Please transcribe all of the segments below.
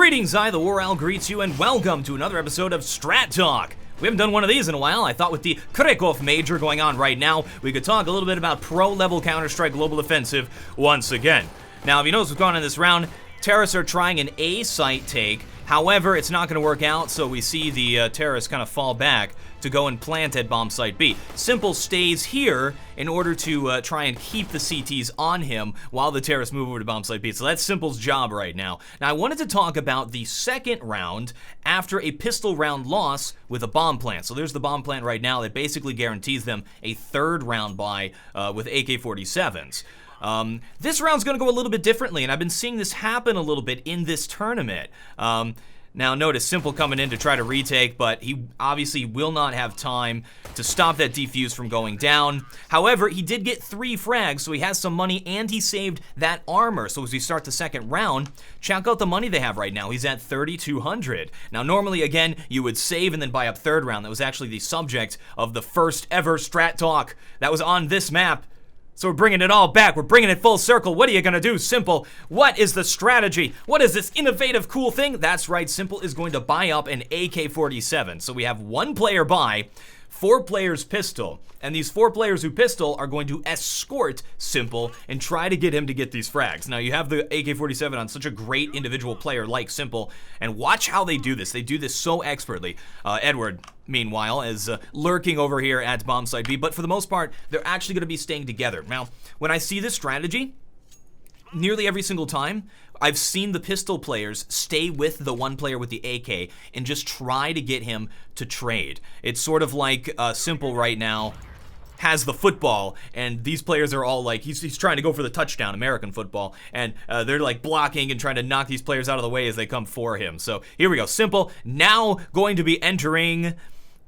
Greetings, TheWarOwl greets you, and welcome to another episode of Strat Talk. We haven't done one of these in a while. I thought with the Krakow Major going on right now, we could talk a little bit about pro-level Counter-Strike Global Offensive once again. Now, if you notice what's going on in this round, terrorists are trying an A site take. However, it's not going to work out, so we see the terrorists kind of fall back to go and plant at bomb site B. Simple stays here in order to try and keep the CTs on him while the terrorists move over to bomb site B. So that's Simple's job right now. Now, I wanted to talk about the second round after a pistol round loss with a bomb plant. So there's the bomb plant right now that basically guarantees them a third round buy with AK-47s. This round's going to go a little bit differently, and I've been seeing this happen a little bit in this tournament. Now notice Simple coming in to try to retake, but he obviously will not have time to stop that defuse from going down. However, he did get 3 frags, so he has some money, and he saved that armor. So as we start the second round, check out the money they have right now. He's at 3,200. Now normally, again, you would save and then buy up third round. That was actually the subject of the first ever Strat Talk that was on this map. So we're bringing it all back. We're bringing it full circle. What are you going to do, Simple? What is the strategy? What is this innovative, cool thing? That's right, Simple is going to buy up an AK-47. So we have 1 player buy, 4 players pistol. And these 4 players who pistol are going to escort Simple and try to get him to get these frags. Now, you have the AK-47 on such a great individual player like Simple, and watch how they do this. They do this so expertly. Edward, meanwhile, is lurking over here at bomb site B, but for the most part, they're actually going to be staying together. Now, when I see this strategy, nearly every single time, I've seen the pistol players stay with the 1 player with the AK and just try to get him to trade. It's sort of like Simple right now has the football, and these players are all like, he's trying to go for the touchdown, American football, and they're like blocking and trying to knock these players out of the way as they come for him. So here we go, Simple now going to be entering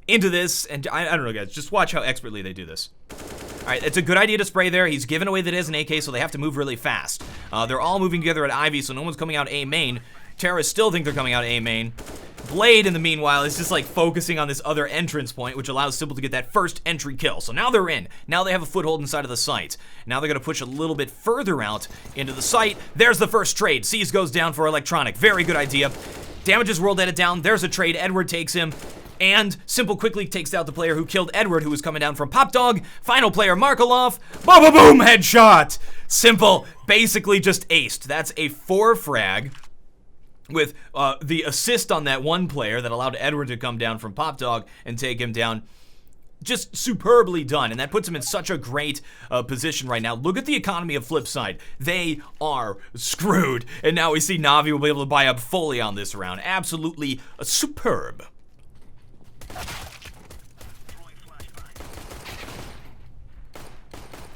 into this, and I don't know, guys, just watch how expertly they do this. All right, it's a good idea to spray there. He's given away that it is an AK, so they have to move really fast. They're all moving together at Ivy, so no one's coming out A main. Terrorists still think they're coming out A main. Blade, in the meanwhile, is just like focusing on this other entrance point, which allows Simple to get that first entry kill. So now they're in. Now they have a foothold inside of the site. Now they're going to push a little bit further out into the site. There's the first trade. Seas goes down for electronic. Very good idea. Damages world edit down. There's a trade. Edward takes him. And Simple quickly takes out the player who killed Edward, who was coming down from Pop Dog. Final player, Markelov. Boom, boom, boom, headshot. Simple basically just aced. That's a 4 frag with the assist on that 1 player that allowed Edward to come down from Pop Dog and take him down. Just superbly done, and that puts him in such a great position right now. Look at the economy of Flipside. They are screwed. And now we see Navi will be able to buy up fully on this round. Absolutely superb.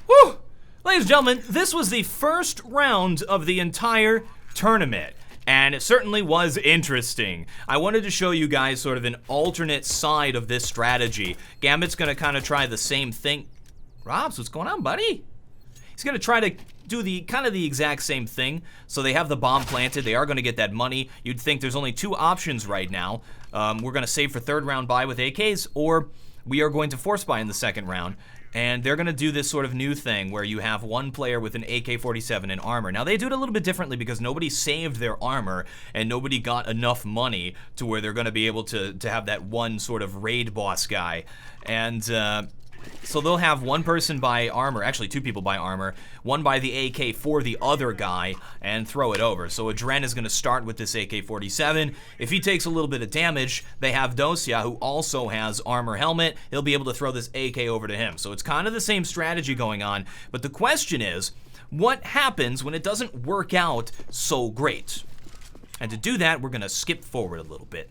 Woo! Ladies and gentlemen, this was the first round of the entire tournament, and it certainly was interesting. I wanted to show you guys sort of an alternate side of this strategy. Gambit's gonna kind of try the same thing. Robs, what's going on, buddy? He's gonna try to do the kind of the exact same thing. So they have the bomb planted. They are gonna get that money. You'd think there's only 2 options right now. We're gonna save for third round buy with AKs, or we are going to force buy in the second round. And they're gonna do this sort of new thing where you have 1 player with an AK-47 and armor. Now they do it a little bit differently because nobody saved their armor and nobody got enough money to where they're gonna be able to have that 1 sort of raid boss guy. And so they'll have 1 person buy armor, actually 2 people buy armor, 1 buy the AK for the other guy and throw it over. So Adren is gonna start with this AK-47. If he takes a little bit of damage, they have Dosia, who also has armor helmet. He'll be able to throw this AK over to him. So it's kind of the same strategy going on, but the question is, what happens when it doesn't work out so great? And to do that, we're gonna skip forward a little bit.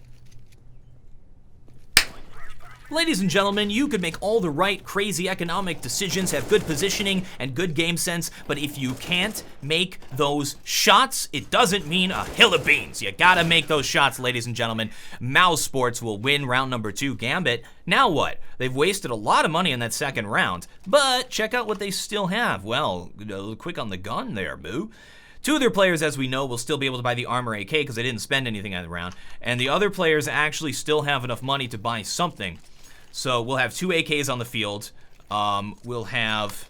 Ladies and gentlemen, you could make all the right crazy economic decisions, have good positioning and good game sense, but if you can't make those shots, it doesn't mean a hill of beans. You gotta make those shots, ladies and gentlemen. Mouse Sports will win round number 2. Gambit, now what? They've wasted a lot of money in that second round, but check out what they still have. Well, quick on the gun there, boo. 2 of their players, as we know, will still be able to buy the armor AK because they didn't spend anything on the round, and the other players actually still have enough money to buy something. So we'll have 2 AKs on the field. We'll have,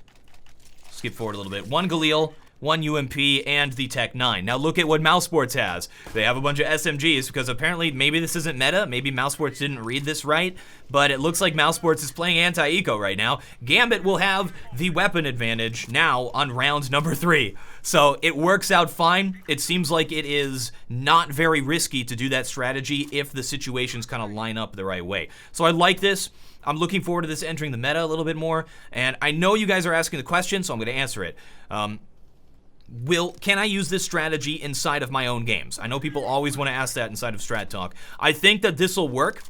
skip forward a little bit, 1 Galil, 1 UMP, and the Tech 9. Now look at what Mousesports has. They have a bunch of SMGs because apparently maybe this isn't meta, maybe Mousesports didn't read this right, but it looks like Mousesports is playing anti-eco right now. Gambit will have the weapon advantage now on round number 3. So it works out fine. It seems like it is not very risky to do that strategy if the situations kind of line up the right way. So I like this. I'm looking forward to this entering the meta a little bit more, and I know you guys are asking the question, so I'm going to answer it. Can I use this strategy inside of my own games? I know people always want to ask that inside of Strat Talk. I think that this will work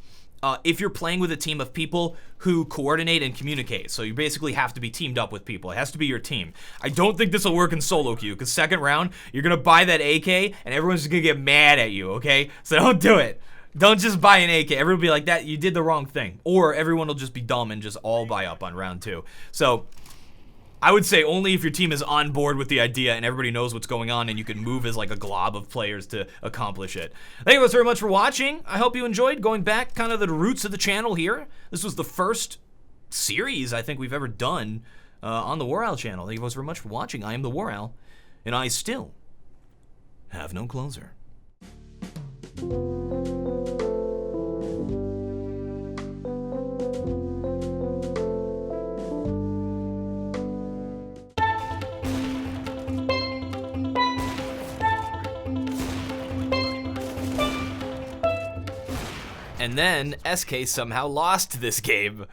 if you're playing with a team of people who coordinate and communicate. So you basically have to be teamed up with people. It has to be your team. I don't think this will work in solo queue, because second round, you're going to buy that AK, and everyone's just going to get mad at you, okay? So don't do it. Don't just buy an AK. Everyone will be like, that, you did the wrong thing. Or everyone will just be dumb and just all buy up on round 2. So I would say only if your team is on board with the idea and everybody knows what's going on and you can move as like a glob of players to accomplish it. Thank you guys very much for watching. I hope you enjoyed going back kind of the roots of the channel here. This was the first series I think we've ever done on the TheWarOwl channel. Thank you guys very much for watching. I am TheWarOwl, and I still have no closer. And then SK somehow lost this game.